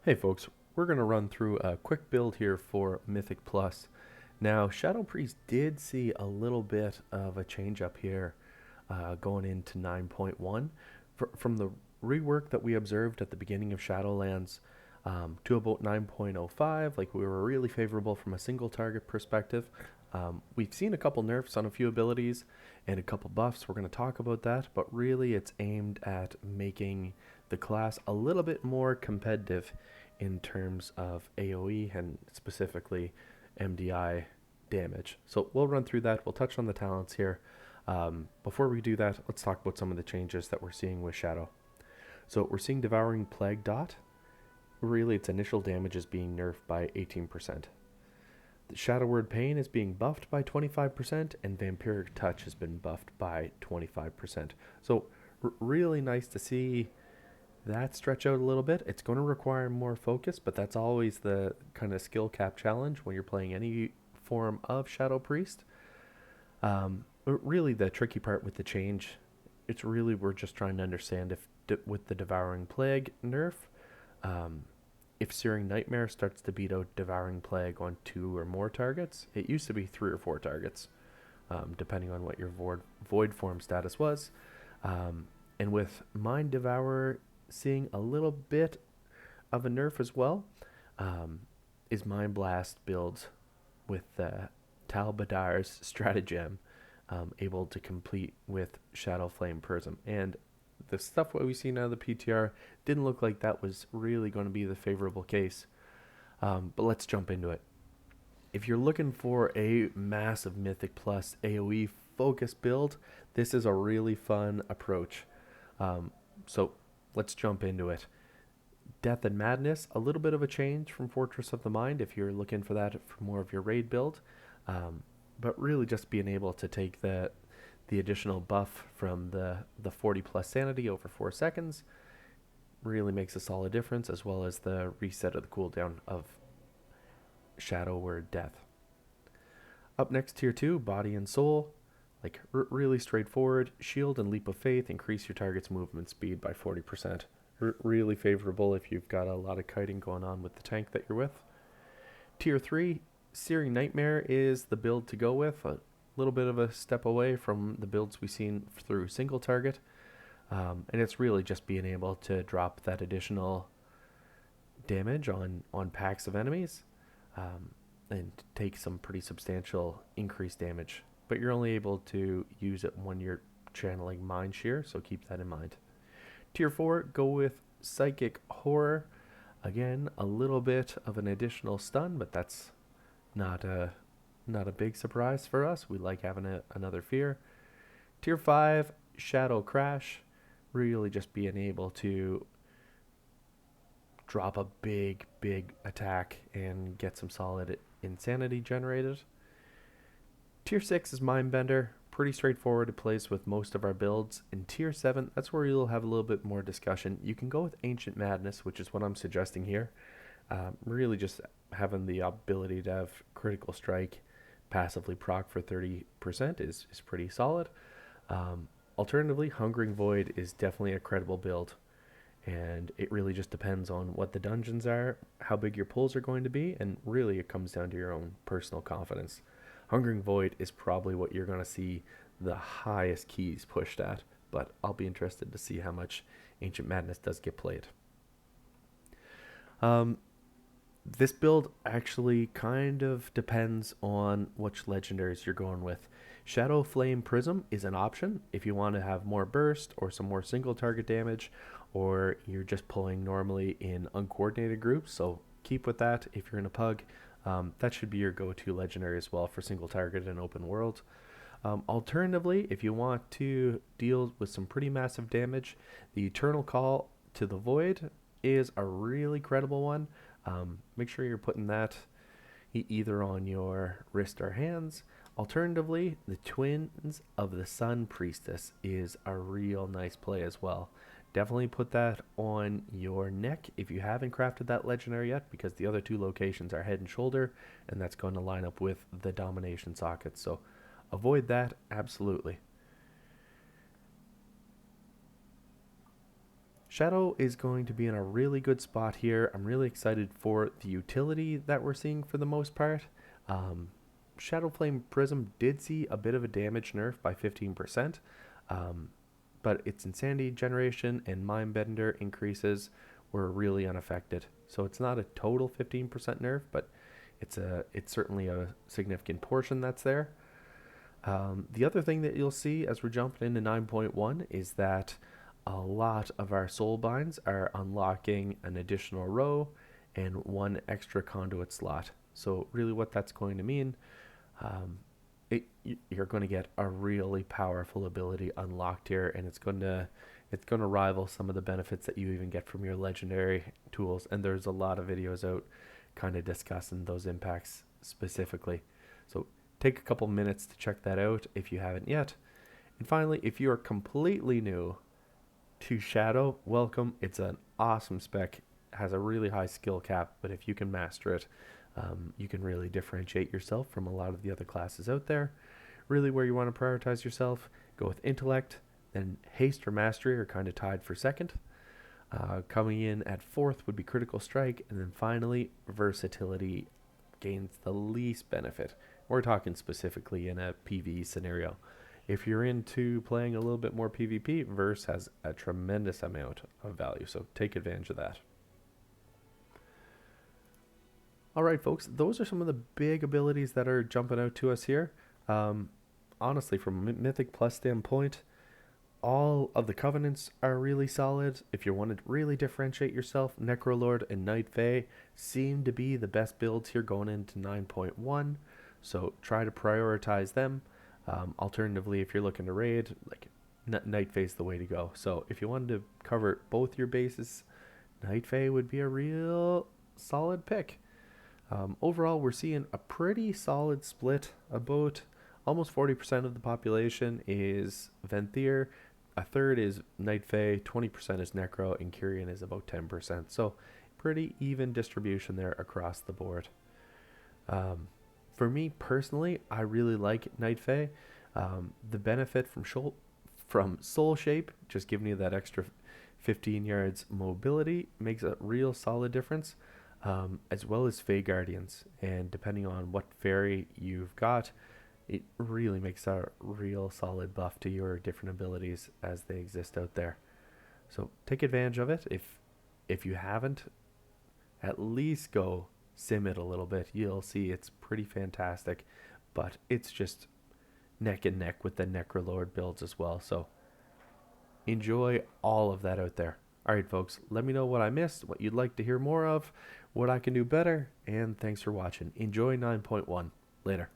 Hey folks, we're going to run through a quick build here for Mythic Plus. Now, Shadow Priest did see a little bit of a change up here going into 9.1. From the rework that we observed at the beginning of Shadowlands to about 9.05, like we were really favorable from a single target perspective. We've seen a couple nerfs on a few abilities and a couple buffs. We're going to talk about that, but really it's aimed at making the class a little bit more competitive in terms of AoE and specifically MDI damage. So we'll run through that. We'll touch on the talents here. Before we do that, let's talk about some of the changes that we're seeing with Shadow. So we're seeing Devouring Plague Dot. Really, its initial damage is being nerfed by 18%. The Shadow Word Pain is being buffed by 25%, and Vampiric Touch has been buffed by 25%. So really nice to see that stretch out a little bit. It's going to require more focus, but that's always the kind of skill cap challenge when you're playing any form of Shadow Priest. Really, the tricky part with the change, it's really we're just trying to understand if with the Devouring Plague nerf, if Searing Nightmare starts to beat out Devouring Plague on 2 or more targets. It used to be 3 or 4 targets, depending on what your void form status was. And with Mind Devourer seeing a little bit of a nerf as well, is Mind Blast build with Talbadar's Stratagem able to complete with Shadow Flame Prism. And the stuff what we've seen out of the PTR didn't look like that was really going to be the favorable case. But let's jump into it. If you're looking for a massive Mythic Plus AoE focus build, this is a really fun approach. So let's jump into it. Death and Madness, a little bit of a change from Fortress of the Mind if you're looking for that for more of your raid build. But really just being able to take the additional buff from the 40 plus sanity over 4 seconds really makes a solid difference, as well as the reset of the cooldown of Shadow Word Death. Up next, tier 2, Body and Soul. Like really straightforward. Shield and Leap of Faith increase your target's movement speed by 40%. Really favorable if you've got a lot of kiting going on with the tank that you're with. Tier 3, Searing Nightmare is the build to go with. A little bit of a step away from the builds we've seen through single target. And it's really just being able to drop that additional damage on packs of enemies and take some pretty substantial increased damage. But you're only able to use it when you're channeling Mind Shear, so keep that in mind. Tier 4, go with Psychic Horror. Again, a little bit of an additional stun, but that's not a big surprise for us. We like having another fear. Tier 5, Shadow Crash. Really just being able to drop a big attack and get some solid insanity generated. Tier 6 is Mindbender. Pretty straightforward. It plays with most of our builds. In Tier 7, that's where you'll have a little bit more discussion. You can go with Ancient Madness, which is what I'm suggesting here. Really just having the ability to have Critical Strike passively proc for 30% is pretty solid. Alternatively, Hungering Void is definitely a credible build. And it really just depends on what the dungeons are, how big your pulls are going to be, and really it comes down to your own personal confidence. Hungering Void is probably what you're going to see the highest keys pushed at, but I'll be interested to see how much Ancient Madness does get played. This build actually kind of depends on which legendaries you're going with. Shadow Flame Prism is an option if you want to have more burst or some more single target damage, or you're just pulling normally in uncoordinated groups, so keep with that if you're in a pug. That should be your go-to legendary as well for single target and open world. Alternatively, if you want to deal with some pretty massive damage, the Eternal Call to the Void is a really credible one. Make sure you're putting that either on your wrist or hands. Alternatively, the Twins of the Sun Priestess is a real nice play as well. Definitely put that on your neck if you haven't crafted that legendary yet, because the other 2 locations are head and shoulder, and that's going to line up with the domination sockets. So avoid that, absolutely. Shadow is going to be in a really good spot here. I'm really excited for the utility that we're seeing for the most part. Shadow Flame Prism did see a bit of a damage nerf by 15%, but its Insanity Generation and Mindbender increases were really unaffected. So it's not a total 15% nerf, but it's certainly a significant portion that's there. The other thing that you'll see as we're jumping into 9.1 is that a lot of our Soulbinds are unlocking an additional row and one extra conduit slot. So really what that's going to mean, you're going to get a really powerful ability unlocked here, and it's going to rival some of the benefits that you even get from your legendary tools. And there's a lot of videos out kind of discussing those impacts specifically. So take a couple minutes to check that out if you haven't yet. And finally, if you are completely new to Shadow, welcome. It's an awesome spec, has a really high skill cap, but if you can master it, you can really differentiate yourself from a lot of the other classes out there. Really, where you want to prioritize yourself, go with intellect, then haste or mastery are kind of tied for second. Coming in at fourth would be critical strike, and then finally versatility gains the least benefit. We're talking specifically in a PvE scenario. If you're into playing a little bit more PvP, Verse has a tremendous amount of value, so take advantage of that. Alright folks, those are some of the big abilities that are jumping out to us here. Honestly, from a Mythic Plus standpoint, all of the Covenants are really solid. If you want to really differentiate yourself, Necrolord and Night Fae seem to be the best builds here going into 9.1, so try to prioritize them. Alternatively, if you're looking to raid, like Night Fae is the way to go. So if you wanted to cover both your bases, Night Fae would be a real solid pick. Overall, we're seeing a pretty solid split. About almost 40% of the population is Venthyr, a third is Night Fae, 20% is Necro, and Kyrian is about 10%. So pretty even distribution there across the board. For me personally, I really like Night Fae. The benefit from Soul Shape, just giving you that extra 15 yards mobility, makes a real solid difference, as well as Fae Guardians. And depending on what fairy you've got, it really makes a real solid buff to your different abilities as they exist out there. So take advantage of it. If you haven't, at least go sim it a little bit. You'll see it's pretty fantastic, but it's just neck and neck with the Necrolord builds as well. So enjoy all of that out there. Alright folks, let me know what I missed, what you'd like to hear more of, what I can do better, and thanks for watching. Enjoy 9.1. Later.